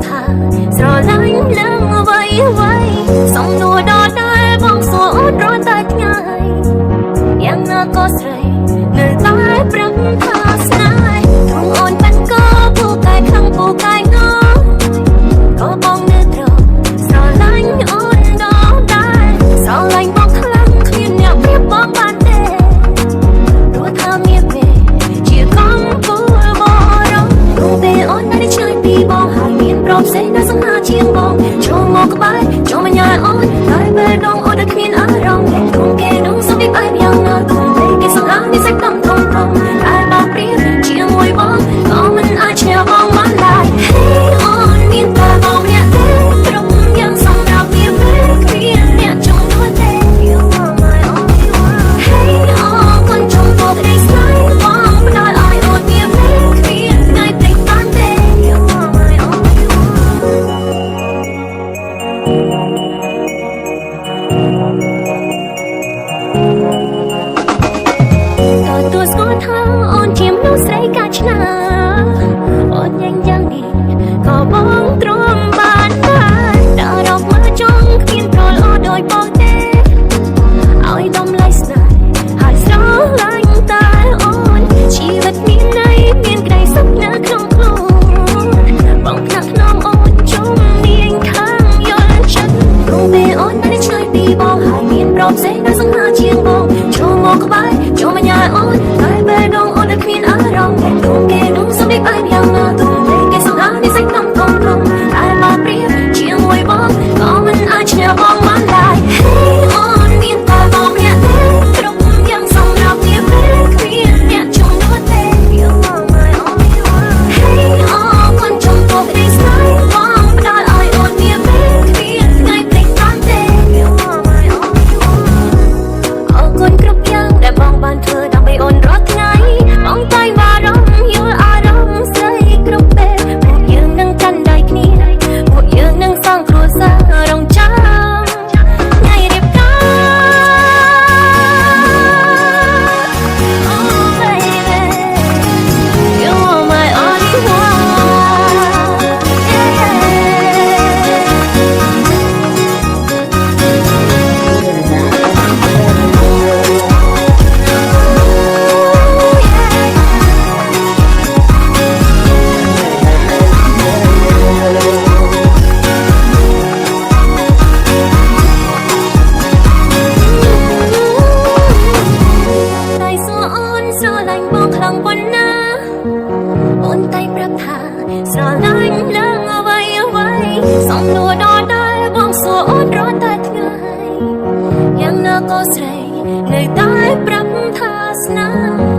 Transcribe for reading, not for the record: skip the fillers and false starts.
ថាស្រឡាញ់នឹងអ្វីអ្វីសំដួរដល់ដែរបងសួរអូនរាល់តែថ្ងៃយ៉ាងណាក៏ស្រីនៅតែប្រឹងថាស្នេហ៍ទ្រង់អូនបានក៏ពូកែខ្លាំងពូកែងក៏បងនៅត្រង់ស្រឡាញ់អូនដល់ដែរស្រឡាញ់បងខ្លាំងគ្មានអ្នកប្រៀបបងបានទេព្រោះថាមានពេលជាកំពូលបរំព្រោះពេលអូនបានឆ្ងាយពីបងហើយមានប្រពសេនៅសង្ហាជាងបងចូលមកក្បែរចូលមកញ៉ាយអូនតែពេលដងអូនដែលគ្មានអារម្មណ៍ព្រោះគេនោះសុខពីបែបយ៉ាងណាព្រោះពេលគេសង្ហានេះសេចក្ដីធំធំតែបងព្រៀបជាមួយបងក៏មិនអាចឈ្នះបងបានឡើយអូនមានតែបងម្នាក់ទេត្រង់យ៉ាងសម្រាប់វាពេលគ្មានអ្នកចង់ធ្វើទេ You are my only one អូនคนចង់មកក្ដីស្នេហ៍បងផ្ដល់ឲ្យអូនវាពេលគ្មានថ្ងៃព្រេកបានទេ You are my only one ទទួលស្គាល់ថាអូនជាមនុស្សស្រីកាចឆ្នាអូនយ៉ាងនេះក៏បងទ្រាំបានដែរដើររកមកចង់គ្មានប្រលអត់ដោយបងទេឲ្យដំឡៃស្នេហ៍ហើយស្រឡាញ់តែអូនជីវិតមានន័យមានក្ដីសុខនៅក្នុងខ្លួនបងថ្នាក់ថ្នមអូនជុំនាងខាងយល់ចិត្តព្រោះពេលអូនបានឆ្ងាយពីបងហើយមានប្រពសេនៅសង្ហាជាងបងចូលមកក្បែរចូលមកញ៉ាយអូនតែពេលដងអូនដែលគ្មានអារម្មណ៍ព្រោះគេនោះសុខពីបែបយ៉ាងណាព្រោះពេលគេសង្ហានេះសេចក្ដីធំធំតែមកព្រៀបជាមួយបងក៏មិនអាចឈ្នះបងបានឡើយអូនមានតែបងម្នាក់ទេគ្រប់យ៉ាងសម្រាប់វាពេលគ្មានអ្នកចង់ធ្វើទេ You are my only one អូនចង់មកក្ដីស្នេហ៍បងផ្ដល់ឲ្យអូនវាពេលគ្មានថ្ងៃព្រេកបានទេ You are my only one អរគុណគ្រប់យ៉ាងដែលបងបានធ្វើដើម្បីអូនរាល់ថ្ងៃបងតែបារម្ភយល់អារម្មណ៍ស្រីគ្រប់ពេលពួកយើងនឹងកាន់ដៃគ្នាពួកយើងនឹងសង់គ្រួសាររងចាំថ្ងៃរៀបការ Oh baby You are my only oneតែសួរអូនស្រឡាញ់បងខ្លាំងប៉ុណ្ណាអូនតែប្រាប់ថាស្រឡាញ់នឹងអ្វីអ្វីសំដួរដល់ដែរបងសួរអូនរាល់តែថ្ងៃយ៉ាងណាក៏ស្រីនៅតែប្រាប់ថាស្នេហ៍